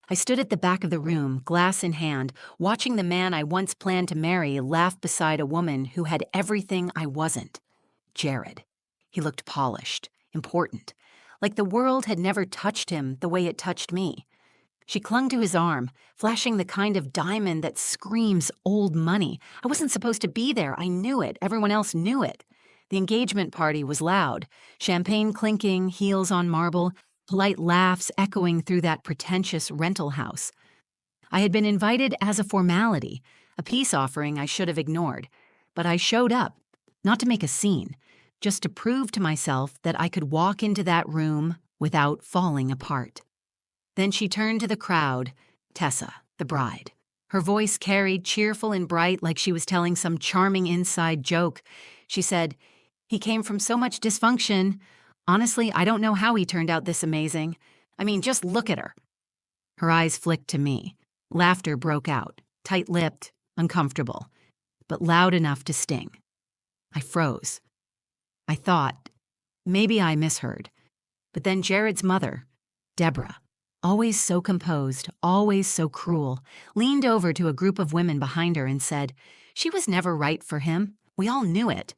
I stood at the back of the room, glass in hand, watching the man I once planned to marry laugh beside a woman who had everything I wasn't. Jared. He looked polished, important, like the world had never touched him the way it touched me. She clung to his arm, flashing the kind of diamond that screams old money. I wasn't supposed to be there. I knew it. Everyone else knew it. The engagement party was loud, champagne clinking, heels on marble, polite laughs echoing through that pretentious rental house. I had been invited as a formality, a peace offering I should have ignored. But I showed up, not to make a scene, just to prove to myself that I could walk into that room without falling apart. Then she turned to the crowd, Tessa, the bride. Her voice carried cheerful and bright like she was telling some charming inside joke. She said, "He came from so much dysfunction. Honestly, I don't know how he turned out this amazing. I mean, just look at her." Her eyes flicked to me. Laughter broke out, tight-lipped, uncomfortable, but loud enough to sting. I froze. I thought, maybe I misheard. But then Jared's mother, Deborah, always so composed, always so cruel, leaned over to a group of women behind her and said, "She was never right for him. We all knew it."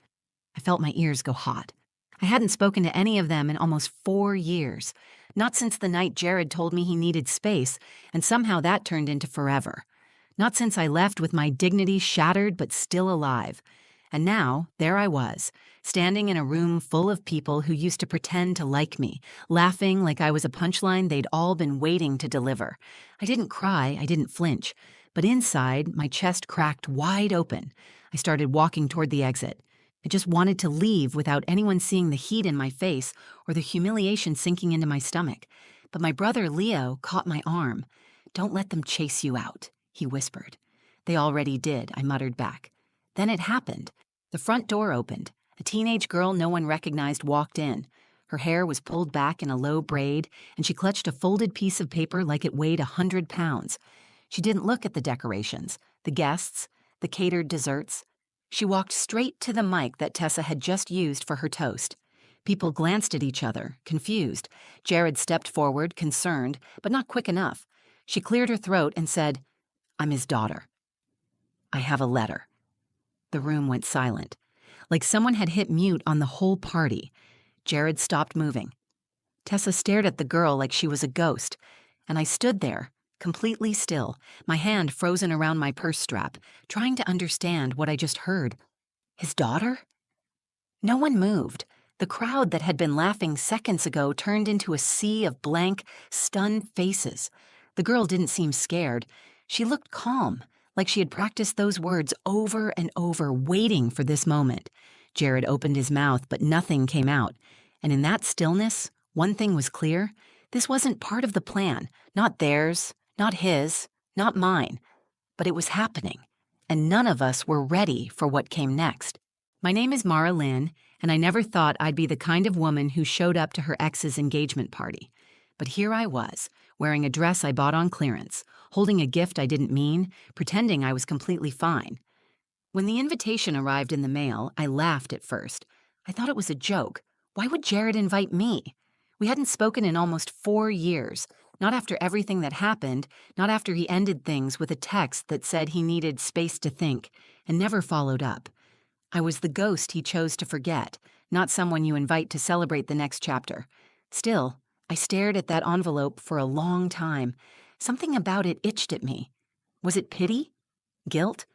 I felt my ears go hot. I hadn't spoken to any of them in almost 4 years, not since the night Jared told me he needed space, and somehow that turned into forever. Not since I left with my dignity shattered but still alive. And now, there I was, standing in a room full of people who used to pretend to like me, laughing like I was a punchline they'd all been waiting to deliver. I didn't cry, I didn't flinch, but inside, my chest cracked wide open. I started walking toward the exit. I just wanted to leave without anyone seeing the heat in my face or the humiliation sinking into my stomach. But my brother Leo caught my arm. "Don't let them chase you out," he whispered. "They already did," I muttered back. Then it happened. The front door opened. A teenage girl no one recognized walked in. Her hair was pulled back in a low braid, and she clutched a folded piece of paper like it weighed 100 pounds. She didn't look at the decorations, the guests, the catered desserts. She walked straight to the mic that Tessa had just used for her toast. People glanced at each other, confused. Jared stepped forward, concerned, but not quick enough. She cleared her throat and said, "I'm his daughter. I have a letter." The room went silent, like someone had hit mute on the whole party. Jared stopped moving. Tessa stared at the girl like she was a ghost, and I stood there, completely still, my hand frozen around my purse strap, trying to understand what I just heard. His daughter? No one moved. The crowd that had been laughing seconds ago turned into a sea of blank, stunned faces. The girl didn't seem scared. She looked calm, like she had practiced those words over and over, waiting for this moment. Jared opened his mouth, but nothing came out. And in that stillness, one thing was clear. This wasn't part of the plan. Not theirs, not his, not mine. But it was happening. And none of us were ready for what came next. My name is Mara Lynn, and I never thought I'd be the kind of woman who showed up to her ex's engagement party. But here I was, wearing a dress I bought on clearance, holding a gift I didn't mean, pretending I was completely fine. When the invitation arrived in the mail, I laughed at first. I thought it was a joke. Why would Jared invite me? We hadn't spoken in almost 4 years, not after everything that happened, not after he ended things with a text that said he needed space to think, and never followed up. I was the ghost he chose to forget, not someone you invite to celebrate the next chapter. Still, I stared at that envelope for a long time. Something about it itched at me. Was it pity? Guilt?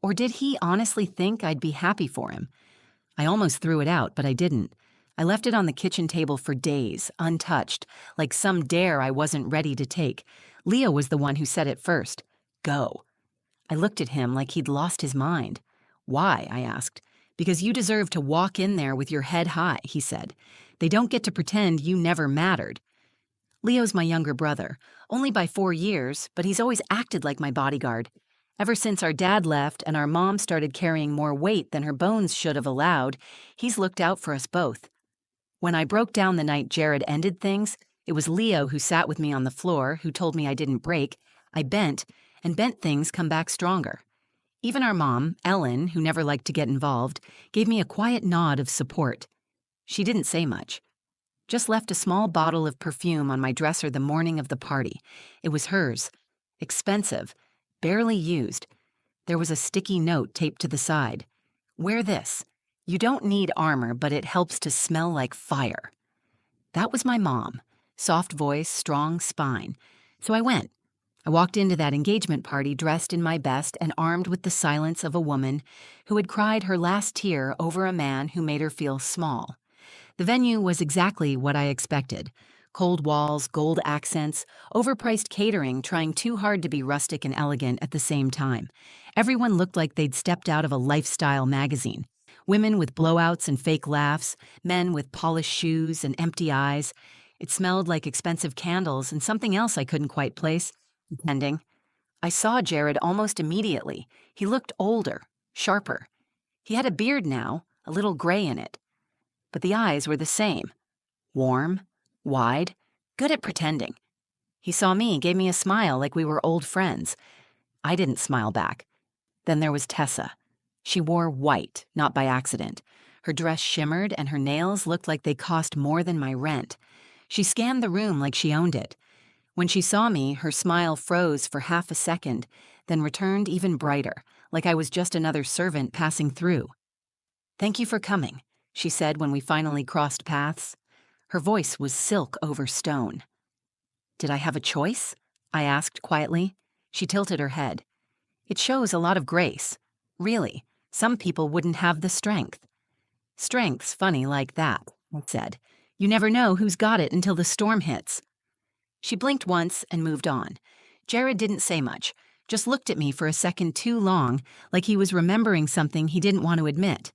Or did he honestly think I'd be happy for him? I almost threw it out, but I didn't. I left it on the kitchen table for days, untouched, like some dare I wasn't ready to take. Leo was the one who said it first. Go. I looked at him like he'd lost his mind. Why? I asked. Because you deserve to walk in there with your head high, he said. They don't get to pretend you never mattered. Leo's my younger brother, only by 4 years, but he's always acted like my bodyguard. Ever since our dad left and our mom started carrying more weight than her bones should have allowed, he's looked out for us both. When I broke down the night Jared ended things, it was Leo who sat with me on the floor, who told me I didn't break. I bent, and bent things come back stronger. Even our mom, Ellen, who never liked to get involved, gave me a quiet nod of support. She didn't say much. Just left a small bottle of perfume on my dresser the morning of the party. It was hers. Expensive. Barely used. There was a sticky note taped to the side. Wear this. You don't need armor, but it helps to smell like fire. That was my mom. Soft voice, strong spine. So I went. I walked into that engagement party dressed in my best and armed with the silence of a woman who had cried her last tear over a man who made her feel small. The venue was exactly what I expected. Cold walls, gold accents, overpriced catering trying too hard to be rustic and elegant at the same time. Everyone looked like they'd stepped out of a lifestyle magazine. Women with blowouts and fake laughs, men with polished shoes and empty eyes. It smelled like expensive candles and something else I couldn't quite place. Depending. I saw Jared almost immediately. He looked older, sharper. He had a beard now, a little gray in it. But the eyes were the same. Warm, wide, good at pretending. He saw me, gave me a smile like we were old friends. I didn't smile back. Then there was Tessa. She wore white, not by accident. Her dress shimmered and her nails looked like they cost more than my rent. She scanned the room like she owned it. When she saw me, her smile froze for half a second, then returned even brighter, like I was just another servant passing through. "Thank you for coming," she said when we finally crossed paths. Her voice was silk over stone. "Did I have a choice?" I asked quietly. She tilted her head. "It shows a lot of grace. Really, some people wouldn't have the strength." "Strength's funny like that," I said. "You never know who's got it until the storm hits." She blinked once and moved on. Jared didn't say much, just looked at me for a second too long, like he was remembering something he didn't want to admit.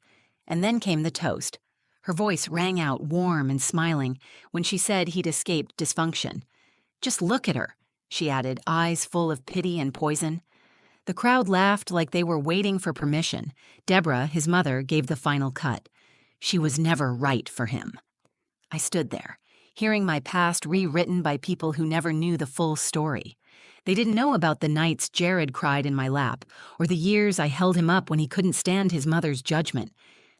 And then came the toast. Her voice rang out warm and smiling when she said he'd escaped dysfunction. "Just look at her," she added, eyes full of pity and poison. The crowd laughed like they were waiting for permission. Deborah, his mother, gave the final cut. She was never right for him. I stood there, hearing my past rewritten by people who never knew the full story. They didn't know about the nights Jared cried in my lap, or the years I held him up when he couldn't stand his mother's judgment.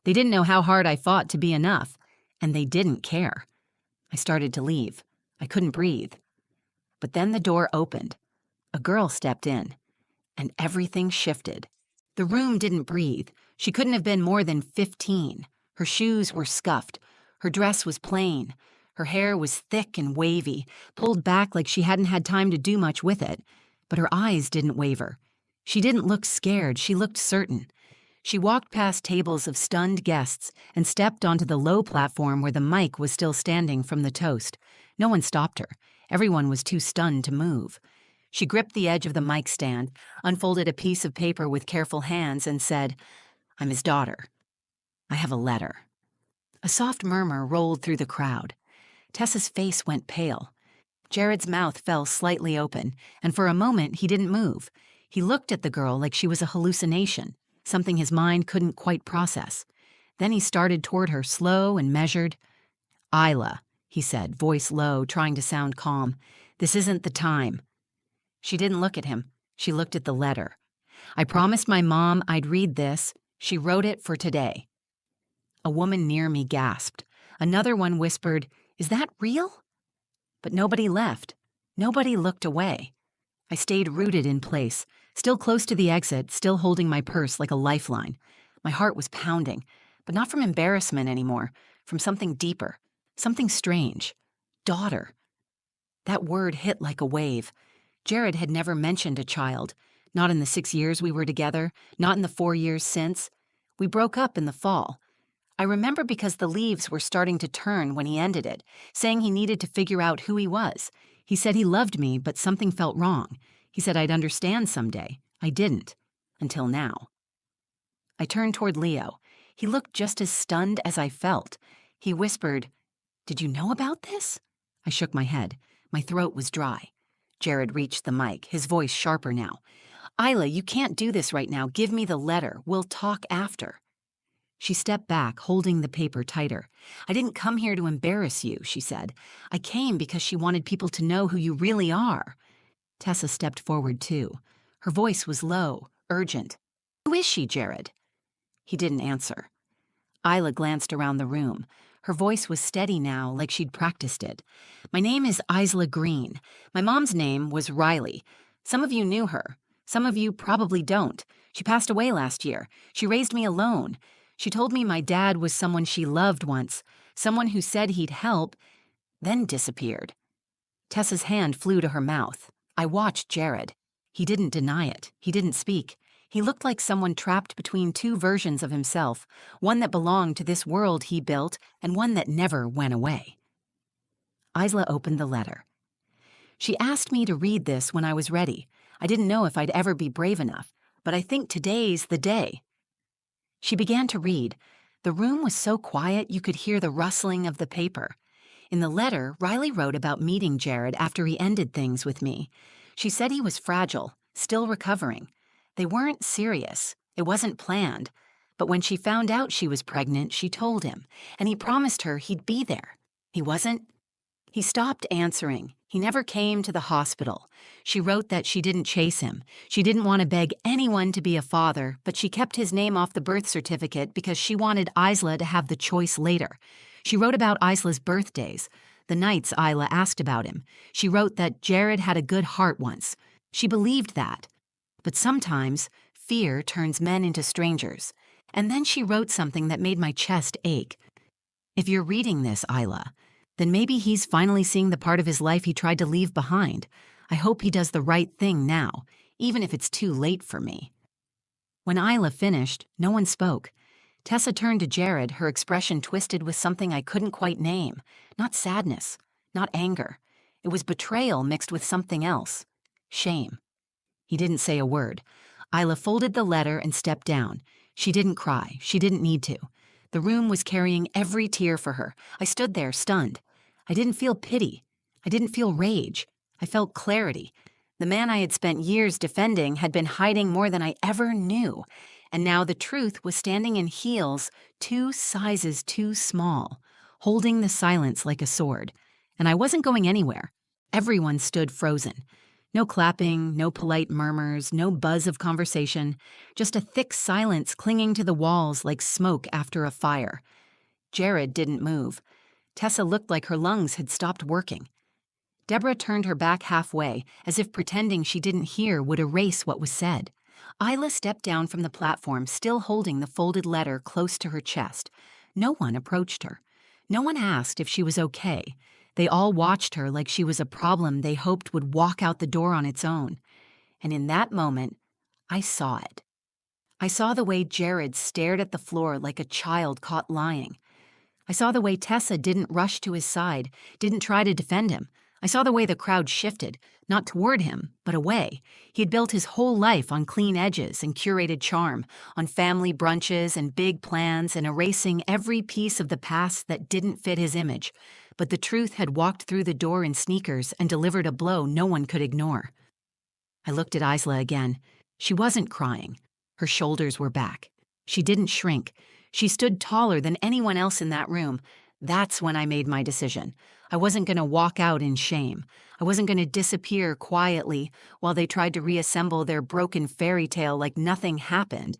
They didn't know how hard I fought to be enough, and they didn't care. I started to leave. I couldn't breathe. But then the door opened. A girl stepped in, and everything shifted. The room didn't breathe. She couldn't have been more than 15. Her shoes were scuffed. Her dress was plain. Her hair was thick and wavy, pulled back like she hadn't had time to do much with it. But her eyes didn't waver. She didn't look scared. She looked certain. She walked past tables of stunned guests and stepped onto the low platform where the mic was still standing from the toast. No one stopped her. Everyone was too stunned to move. She gripped the edge of the mic stand, unfolded a piece of paper with careful hands, and said, "I'm his daughter. I have a letter." A soft murmur rolled through the crowd. Tessa's face went pale. Jared's mouth fell slightly open, and for a moment he didn't move. He looked at the girl like she was a hallucination, something his mind couldn't quite process. Then he started toward her, slow and measured. "Isla," he said, voice low, trying to sound calm. "This isn't the time." She didn't look at him. She looked at the letter. "I promised my mom I'd read this. She wrote it for today." A woman near me gasped. Another one whispered, "Is that real?" But nobody left. Nobody looked away. I stayed rooted in place, still close to the exit, still holding my purse like a lifeline. My heart was pounding, but not from embarrassment anymore, from something deeper, something strange. Daughter. That word hit like a wave. Jared had never mentioned a child, not in the 6 years we were together, not in the 4 years since. We broke up in the fall. I remember because the leaves were starting to turn when he ended it, saying he needed to figure out who he was. He said he loved me, but something felt wrong. He said I'd understand someday. I didn't. Until now. I turned toward Leo. He looked just as stunned as I felt. He whispered, "Did you know about this?" I shook my head. My throat was dry. Jared reached the mic, his voice sharper now. "Isla, you can't do this right now. Give me the letter. We'll talk after." She stepped back, holding the paper tighter. "I didn't come here to embarrass you," she said. "I came because she wanted people to know who you really are." Tessa stepped forward, too. Her voice was low, urgent. "Who is she, Jared?" He didn't answer. Isla glanced around the room. Her voice was steady now, like she'd practiced it. "My name is Isla Green. My mom's name was Riley. Some of you knew her. Some of you probably don't. She passed away last year. She raised me alone. She told me my dad was someone she loved once, someone who said he'd help, then disappeared." Tessa's hand flew to her mouth. I watched Jared. He didn't deny it. He didn't speak. He looked like someone trapped between two versions of himself, one that belonged to this world he built and one that never went away. Isla opened the letter. "She asked me to read this when I was ready. I didn't know if I'd ever be brave enough, but I think today's the day." She began to read. The room was so quiet you could hear the rustling of the paper. In the letter, Riley wrote about meeting Jared after he ended things with me. She said he was fragile, still recovering. They weren't serious. It wasn't planned. But when she found out she was pregnant, she told him, and he promised her he'd be there. He wasn't. He stopped answering. He never came to the hospital. She wrote that she didn't chase him. She didn't want to beg anyone to be a father, but she kept his name off the birth certificate because she wanted Isla to have the choice later. She wrote about Isla's birthdays, the nights Isla asked about him. She wrote that Jared had a good heart once. She believed that. But sometimes, fear turns men into strangers. And then she wrote something that made my chest ache. "If you're reading this, Isla, then maybe he's finally seeing the part of his life he tried to leave behind. I hope he does the right thing now, even if it's too late for me." When Isla finished, no one spoke. Tessa turned to Jared, her expression twisted with something I couldn't quite name. Not sadness, not anger. It was betrayal mixed with something else. Shame. He didn't say a word. Isla folded the letter and stepped down. She didn't cry. She didn't need to. The room was carrying every tear for her. I stood there, stunned. I didn't feel pity. I didn't feel rage. I felt clarity. The man I had spent years defending had been hiding more than I ever knew, and now the truth was standing in heels 2 sizes too small, holding the silence like a sword. And I wasn't going anywhere. Everyone stood frozen. No clapping, no polite murmurs, no buzz of conversation, just a thick silence clinging to the walls like smoke after a fire. Jared didn't move. Tessa looked like her lungs had stopped working. Deborah turned her back halfway, as if pretending she didn't hear would erase what was said. Isla stepped down from the platform, still holding the folded letter close to her chest. No one approached her. No one asked if she was okay. They all watched her like she was a problem they hoped would walk out the door on its own. And in that moment, I saw it. I saw the way Jared stared at the floor like a child caught lying. I saw the way Tessa didn't rush to his side, didn't try to defend him. I saw the way the crowd shifted, not toward him, but away. He had built his whole life on clean edges and curated charm, on family brunches and big plans and erasing every piece of the past that didn't fit his image. But the truth had walked through the door in sneakers and delivered a blow no one could ignore. I looked at Isla again. She wasn't crying. Her shoulders were back. She didn't shrink. She stood taller than anyone else in that room. That's when I made my decision. I wasn't going to walk out in shame. I wasn't going to disappear quietly while they tried to reassemble their broken fairy tale like nothing happened.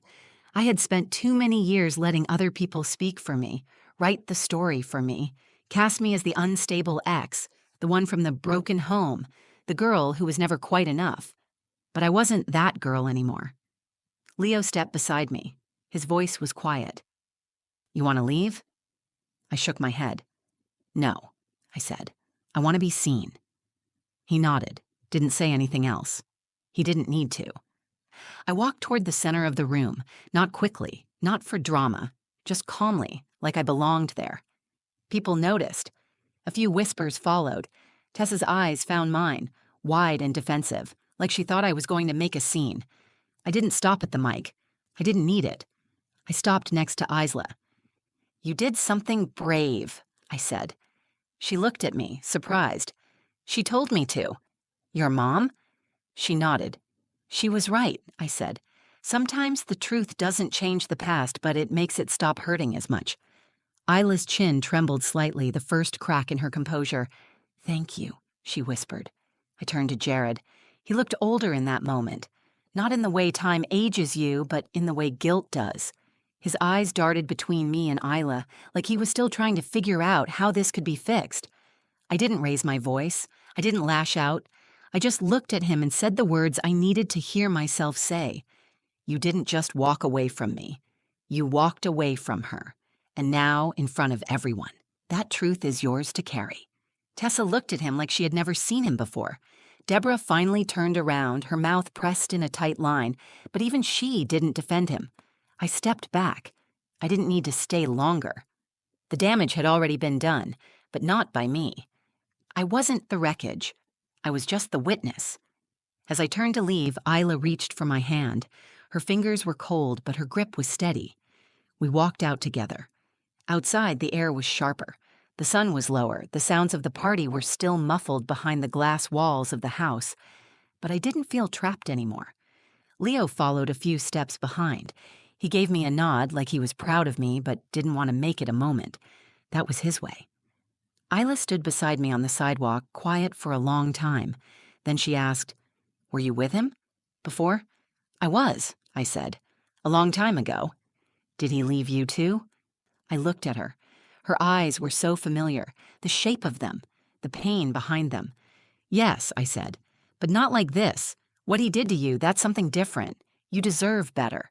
I had spent too many years letting other people speak for me, write the story for me, cast me as the unstable ex, the one from the broken home, the girl who was never quite enough. But I wasn't that girl anymore. Leo stepped beside me. His voice was quiet. "You want to leave?" I shook my head. "No," I said. "I want to be seen." He nodded, didn't say anything else. He didn't need to. I walked toward the center of the room, not quickly, not for drama, just calmly, like I belonged there. People noticed. A few whispers followed. Tessa's eyes found mine, wide and defensive, like she thought I was going to make a scene. I didn't stop at the mic. I didn't need it. I stopped next to Isla. "You did something brave," I said. She looked at me, surprised. "She told me to." "Your mom?" She nodded. "She was right," I said. "Sometimes the truth doesn't change the past, but it makes it stop hurting as much." Isla's chin trembled slightly, the first crack in her composure. "Thank you," she whispered. I turned to Jared. He looked older in that moment. Not in the way time ages you, but in the way guilt does. His eyes darted between me and Isla, like he was still trying to figure out how this could be fixed. I didn't raise my voice. I didn't lash out. I just looked at him and said the words I needed to hear myself say. You didn't just walk away from me. You walked away from her. And now, in front of everyone, that truth is yours to carry. Tessa looked at him like she had never seen him before. Deborah finally turned around, her mouth pressed in a tight line, but even she didn't defend him. I stepped back. I didn't need to stay longer. The damage had already been done, but not by me. I wasn't the wreckage. I was just the witness. As I turned to leave, Isla reached for my hand. Her fingers were cold, but her grip was steady. We walked out together. Outside, the air was sharper. The sun was lower. The sounds of the party were still muffled behind the glass walls of the house. But I didn't feel trapped anymore. Leo followed a few steps behind. He gave me a nod like he was proud of me, but didn't want to make it a moment. That was his way. Isla stood beside me on the sidewalk, quiet for a long time. Then she asked, "Were you with him? Before?" "I was," I said. "A long time ago." "Did he leave you too?" I looked at her. Her eyes were so familiar, the shape of them, the pain behind them. "Yes," I said, "but not like this. What he did to you, that's something different. You deserve better."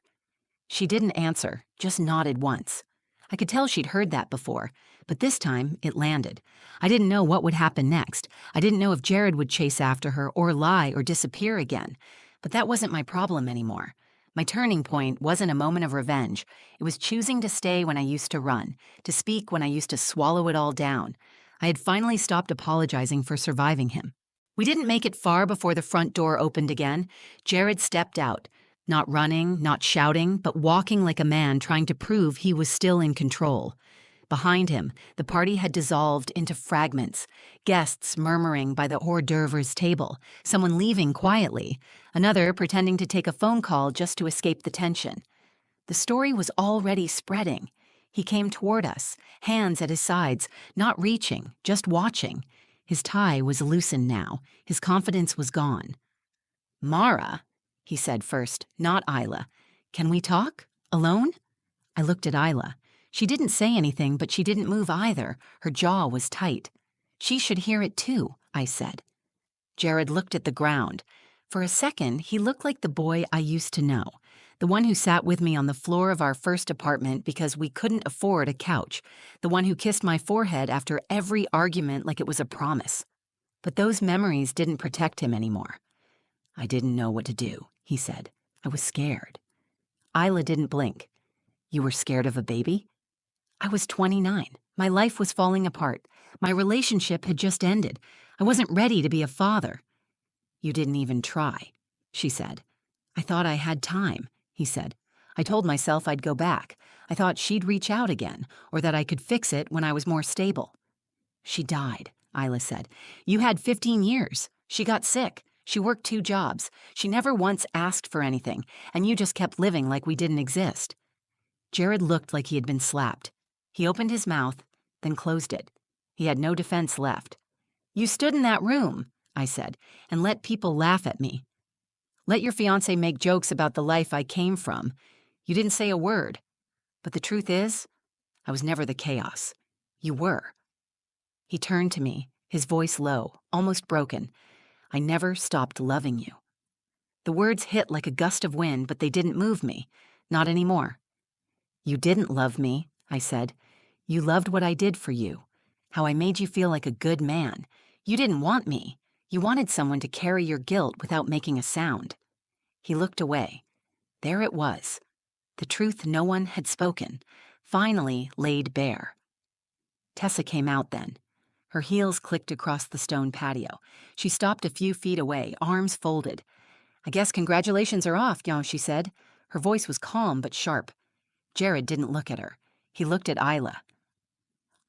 She didn't answer, just nodded once. I could tell she'd heard that before, but this time it landed. I didn't know what would happen next. I didn't know if Jared would chase after her or lie or disappear again. But that wasn't my problem anymore. My turning point wasn't a moment of revenge. It was choosing to stay when I used to run, to speak when I used to swallow it all down. I had finally stopped apologizing for surviving him. We didn't make it far before the front door opened again. Jared stepped out. Not running, not shouting, but walking like a man trying to prove he was still in control. Behind him, the party had dissolved into fragments, guests murmuring by the hors d'oeuvres table, someone leaving quietly, another pretending to take a phone call just to escape the tension. The story was already spreading. He came toward us, hands at his sides, not reaching, just watching. His tie was loosened now. His confidence was gone. "Mara," he said first, not Isla. "Can we talk? Alone?" I looked at Isla. She didn't say anything, but she didn't move either. Her jaw was tight. "She should hear it too," I said. Jared looked at the ground. For a second, he looked like the boy I used to know, the one who sat with me on the floor of our first apartment because we couldn't afford a couch, the one who kissed my forehead after every argument like it was a promise. But those memories didn't protect him anymore. "I didn't know what to do," he said. "I was scared." Isla didn't blink. "You were scared of a baby?" I was 29. My life was falling apart. My relationship had just ended. I wasn't ready to be a father. "You didn't even try," she said. "I thought I had time," he said. "I told myself I'd go back. I thought she'd reach out again, or that I could fix it when I was more stable." "She died," Isla said. "You had 15 years. She got sick. She worked 2 jobs. She never once asked for anything, and you just kept living like we didn't exist." Jared looked like he had been slapped. He opened his mouth, then closed it. He had no defense left. "You stood in that room," I said, "and let people laugh at me. Let your fiancé make jokes about the life I came from. You didn't say a word. But the truth is, I was never the chaos. You were." He turned to me, his voice low, almost broken. "I never stopped loving you." The words hit like a gust of wind, but they didn't move me. Not anymore. "You didn't love me," I said. "You loved what I did for you, how I made you feel like a good man. You didn't want me. You wanted someone to carry your guilt without making a sound." He looked away. There it was. The truth no one had spoken, finally laid bare. Tessa came out then. Her heels clicked across the stone patio. She stopped a few feet away, arms folded. "I guess congratulations are off, she said. Her voice was calm but sharp. Jared didn't look at her. He looked at Isla.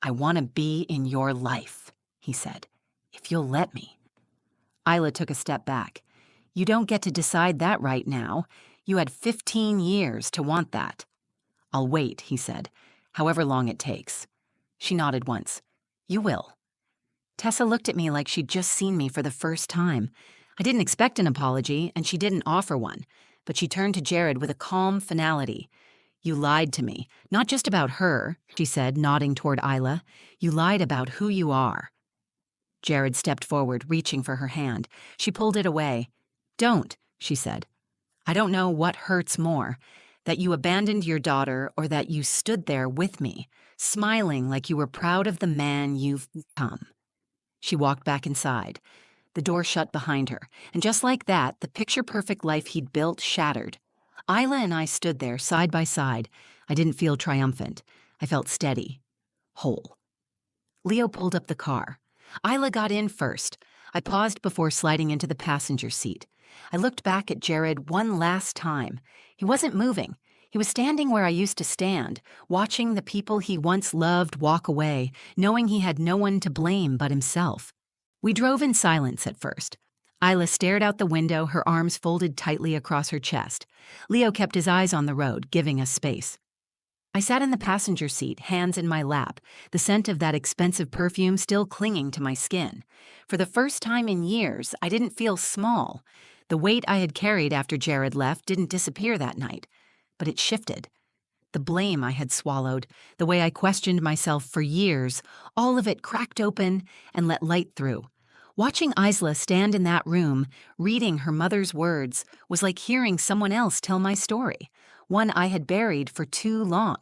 "I want to be in your life," he said, "if you'll let me." Isla took a step back. "You don't get to decide that right now. You had 15 years to want that." "I'll wait," he said, "however long it takes." She nodded once. "You will." Tessa looked at me like she'd just seen me for the first time. I didn't expect an apology, and she didn't offer one, but she turned to Jared with a calm finality. You lied to me, not just about her, she said, nodding toward Isla. You lied about who you are. Jared stepped forward, reaching for her hand. She pulled it away. Don't, she said. I don't know what hurts more, that you abandoned your daughter or that you stood there with me, smiling like you were proud of the man you've become. She walked back inside. The door shut behind her, and just like that, the picture-perfect life he'd built shattered. Isla and I stood there, side by side. I didn't feel triumphant. I felt steady, whole. Leo pulled up the car. Isla got in first. I paused before sliding into the passenger seat. I looked back at Jared one last time. He wasn't moving. He was standing where I used to stand, watching the people he once loved walk away, knowing he had no one to blame but himself. We drove in silence at first. Isla stared out the window, her arms folded tightly across her chest. Leo kept his eyes on the road, giving us space. I sat in the passenger seat, hands in my lap, the scent of that expensive perfume still clinging to my skin. For the first time in years, I didn't feel small. The weight I had carried after Jared left didn't disappear that night, but it shifted. The blame I had swallowed, the way I questioned myself for years, all of it cracked open and let light through. Watching Isla stand in that room, reading her mother's words, was like hearing someone else tell my story, one I had buried for too long.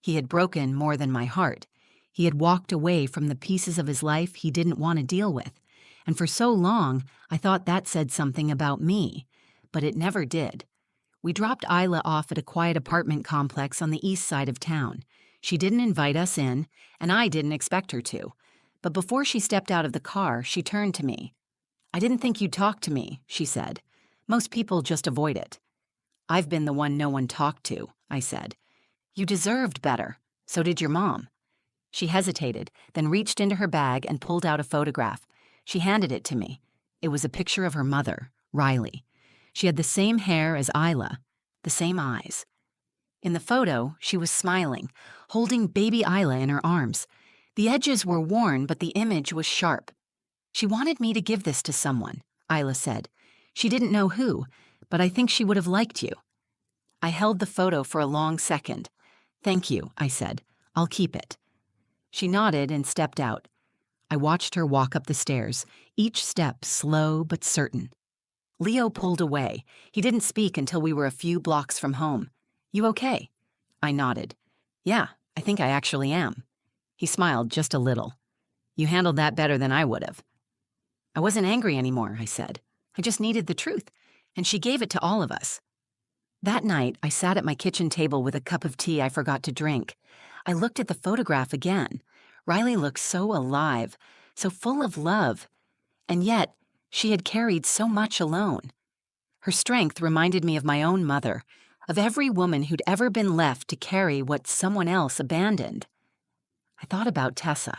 He had broken more than my heart. He had walked away from the pieces of his life he didn't want to deal with. And for so long, I thought that said something about me. But it never did. We dropped Isla off at a quiet apartment complex on the east side of town. She didn't invite us in, and I didn't expect her to. But before she stepped out of the car, she turned to me. I didn't think you'd talk to me, she said. Most people just avoid it. I've been the one no one talked to, I said. You deserved better. So did your mom. She hesitated, then reached into her bag and pulled out a photograph. She handed it to me. It was a picture of her mother, Riley. She had the same hair as Isla, the same eyes. In the photo, she was smiling, holding baby Isla in her arms. The edges were worn, but the image was sharp. She wanted me to give this to someone, Isla said. She didn't know who, but I think she would have liked you. I held the photo for a long second. Thank you, I said. I'll keep it. She nodded and stepped out. I watched her walk up the stairs, each step slow but certain. Leo pulled away. He didn't speak until we were a few blocks from home. You okay? I nodded. Yeah, I think I actually am. He smiled just a little. You handled that better than I would have. I wasn't angry anymore, I said. I just needed the truth, and she gave it to all of us. That night, I sat at my kitchen table with a cup of tea I forgot to drink. I looked at the photograph again. Riley looked so alive, so full of love, and yet she had carried so much alone. Her strength reminded me of my own mother, of every woman who'd ever been left to carry what someone else abandoned. I thought about Tessa.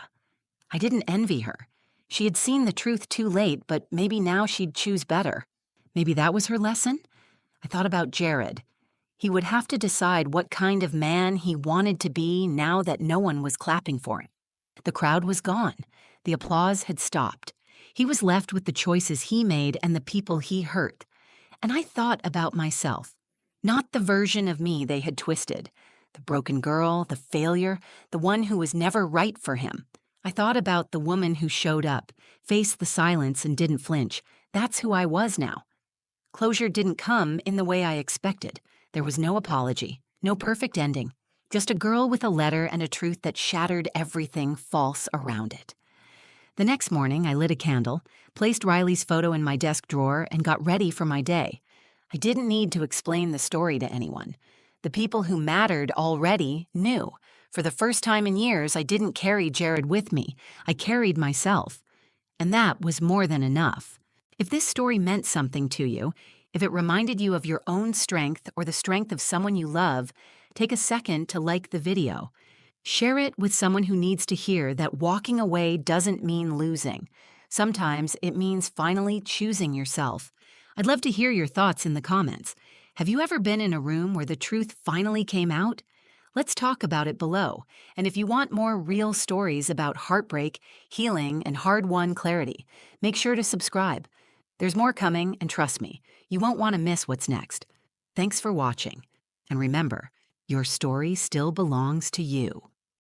I didn't envy her. She had seen the truth too late, but maybe now she'd choose better. Maybe that was her lesson? I thought about Jared. He would have to decide what kind of man he wanted to be now that no one was clapping for him. The crowd was gone. The applause had stopped. He was left with the choices he made and the people he hurt. And I thought about myself. Not the version of me they had twisted. The broken girl, the failure, the one who was never right for him. I thought about the woman who showed up, faced the silence and didn't flinch. That's who I was now. Closure didn't come in the way I expected. There was no apology, no perfect ending. Just a girl with a letter and a truth that shattered everything false around it. The next morning, I lit a candle, placed Riley's photo in my desk drawer, and got ready for my day. I didn't need to explain the story to anyone. The people who mattered already knew. For the first time in years, I didn't carry Jared with me. I carried myself. And that was more than enough. If this story meant something to you, if it reminded you of your own strength or the strength of someone you love, take a second to like the video. Share it with someone who needs to hear that walking away doesn't mean losing. Sometimes it means finally choosing yourself. I'd love to hear your thoughts in the comments. Have you ever been in a room where the truth finally came out? Let's talk about it below. And if you want more real stories about heartbreak, healing, and hard-won clarity, make sure to subscribe. There's more coming, and trust me, you won't want to miss what's next. Thanks for watching. And remember, Your story still belongs to you.